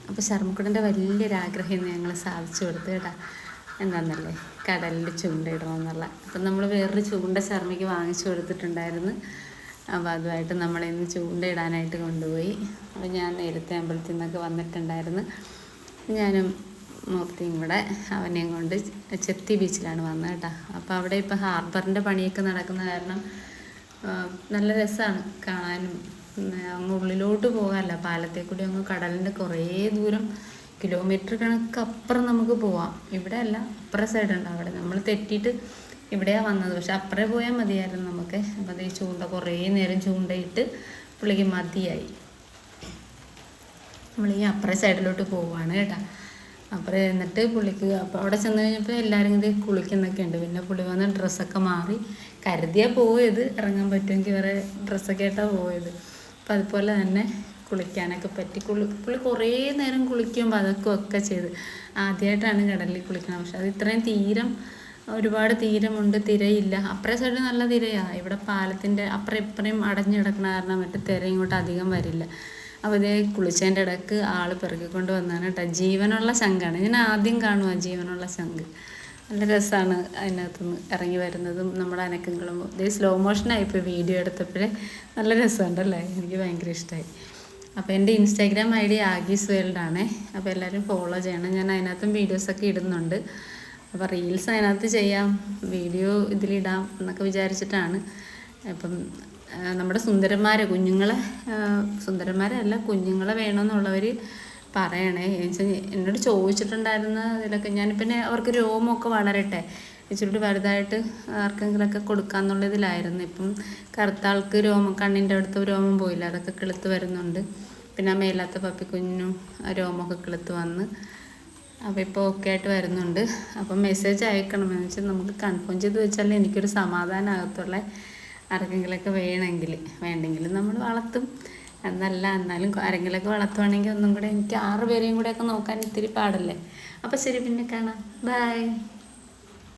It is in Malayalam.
അപ്പോൾ ശർമ്മക്കുട്ടൻ്റെ വലിയൊരാഗ്രഹം ഞങ്ങൾ സാധിച്ചു കൊടുത്തു കേട്ടോ. എന്താണെന്നല്ലേ, കടലിൽ ചൂണ്ടയിടണമെന്നുള്ള. അപ്പം നമ്മൾ വേറൊരു ചൂണ്ട ശർമ്മയ്ക്ക് വാങ്ങിച്ചു കൊടുത്തിട്ടുണ്ടായിരുന്നു. അപ്പോൾ അതുമായിട്ട് നമ്മളിന്ന് ചൂണ്ടയിടാനായിട്ട് കൊണ്ടുപോയി. അപ്പോൾ ഞാൻ നേരത്തെ അമ്പലത്തിൽ നിന്നൊക്കെ വന്നിട്ടുണ്ടായിരുന്നു. ഞാനും മൂർത്തിയും കൂടെ അവനെയും കൊണ്ട് ചെത്തി ബീച്ചിലാണ് വന്നത് കേട്ടോ. അപ്പോൾ അവിടെ ഇപ്പോൾ ഹാർബറിൻ്റെ പണിയൊക്കെ നടക്കുന്ന കാരണം നല്ല രസമാണ് കാണാനും. അങ്ങ് ഉള്ളിലോട്ട് പോകാമല്ല, പാലത്തെ കൂടി അങ്ങ് കടലിൻ്റെ കുറേ ദൂരം, കിലോമീറ്റർ കണക്ക് അപ്പുറം നമുക്ക് പോവാം. ഇവിടെ അല്ല, അപ്പുറം സൈഡുണ്ട്. അവിടെ നമ്മൾ തെറ്റിയിട്ട് ഇവിടെയാണ് വന്നത്, പക്ഷെ അപ്പുറം പോയാൽ മതിയായിരുന്നു നമുക്ക്. അപ്പോൾ അത് ഈ ചൂണ്ട കുറേ നേരം ചൂണ്ടയിട്ട് പുള്ളിക്ക് മതിയായി. നമ്മൾ ഈ അപ്പുറം സൈഡിലോട്ട് പോവുകയാണ് കേട്ടോ. അപ്പുറം എന്നിട്ട് പുള്ളിക്ക് അപ്പോൾ അവിടെ ചെന്ന് കഴിഞ്ഞപ്പോൾ എല്ലാവരും കൂടി കുളിക്കുന്നൊക്കെ ഉണ്ട്. പിന്നെ പുള്ളി വന്ന് ഡ്രസ്സൊക്കെ മാറി കരുതിയാൽ പോയത്, ഇറങ്ങാൻ പറ്റുമെങ്കിൽ വേറെ ഡ്രസ്സൊക്കെ ആയിട്ടാണ് പോയത്. അപ്പം അതുപോലെ തന്നെ കുളിക്കാനൊക്കെ പറ്റി. പുള്ളി കുറേ നേരം കുളിക്കുമ്പോൾ അതൊക്കെ ഒക്കെ ചെയ്ത്. ആദ്യമായിട്ടാണ് കടലിൽ കുളിക്കണം. പക്ഷെ അത് ഇത്രയും തീരം, ഒരുപാട് തീരമുണ്ട്, തിരയില്ല. അപ്പുറം സൈഡിൽ നല്ല തിരയാണ്. ഇവിടെ പാലത്തിൻ്റെ അപ്പുറം ഇപ്പുറം അടഞ്ഞു കിടക്കണ കാരണം മറ്റേ തിര ഇങ്ങോട്ട് അധികം വരില്ല. അപ്പോൾ ഇതേ കുളിച്ചതിൻ്റെ ഇടയ്ക്ക് ആൾ പെറുക്കിക്കൊണ്ട് വന്നാണ് കേട്ടോ. ജീവനുള്ള ശംഖാണ്. ഞാൻ ആദ്യം കാണുക ജീവനുള്ള ശംഖ്. നല്ല രസമാണ് അതിനകത്തുനിന്ന് ഇറങ്ങി വരുന്നതും നമ്മുടെ അനക്കങ്ങളും. ഇതേ സ്ലോ മോഷനായിപ്പോൾ വീഡിയോ എടുത്തപ്പോഴേ നല്ല രസമുണ്ടല്ലേ. എനിക്ക് ഭയങ്കര ഇഷ്ടമായി. അപ്പോൾ എൻ്റെ ഇൻസ്റ്റാഗ്രാം ID ആഗീസ് വേൾഡാണേ. അപ്പോൾ എല്ലാവരും ഫോളോ ചെയ്യണം. ഞാൻ അതിനകത്തും വീഡിയോസൊക്കെ ഇടുന്നുണ്ട്. അപ്പോൾ റീൽസ് അതിനകത്ത് ചെയ്യാം, വീഡിയോ ഇതിലിടാം എന്നൊക്കെ വിചാരിച്ചിട്ടാണ്. അപ്പം നമ്മുടെ കുഞ്ഞുങ്ങളെ, സുന്ദരന്മാരല്ല കുഞ്ഞുങ്ങളെ വേണമെന്നുള്ളവർ പറയണേ. എന്നോട് ചോദിച്ചിട്ടുണ്ടായിരുന്ന ഇതിലൊക്കെ ഞാൻ പിന്നെ അവർക്ക് രോമമൊക്കെ വളരട്ടെ, ഇച്ചിരി വലുതായിട്ട് ആർക്കെങ്കിലുമൊക്കെ കൊടുക്കാമെന്നുള്ള ഇതിലായിരുന്നു. ഇപ്പം കറുത്ത ആൾക്ക് കണ്ണിൻ്റെ അടുത്ത് രോമം പോയില്ല, അതൊക്കെ കിളുത്ത് വരുന്നുണ്ട്. പിന്നെ ആ മേലാത്ത പപ്പിക്കുഞ്ഞിനും രോമമൊക്കെ കിളുത്ത് വന്ന്. അപ്പോൾ ഇപ്പോൾ ഓക്കെ ആയിട്ട് വരുന്നുണ്ട്. അപ്പം മെസ്സേജ് അയക്കണമെന്ന് വെച്ചാൽ നമുക്ക് കൺഫേം ചെയ്ത് വെച്ചാലേ എനിക്കൊരു സമാധാനമാകത്തുള്ള. ആർക്കെങ്കിലുമൊക്കെ വേണ്ടെങ്കിൽ നമ്മൾ വളർത്തും എന്നല്ല. എന്നാലും ആരെങ്കിലുമൊക്കെ വളർത്തുവാണെങ്കിൽ ഒന്നും കൂടെ എനിക്ക് 6 പേരെയും കൂടെയൊക്കെ നോക്കാൻ ഇത്തിരി പാടല്ലേ. അപ്പോൾ ശരി, പിന്നെ കാണാം. ബൈ.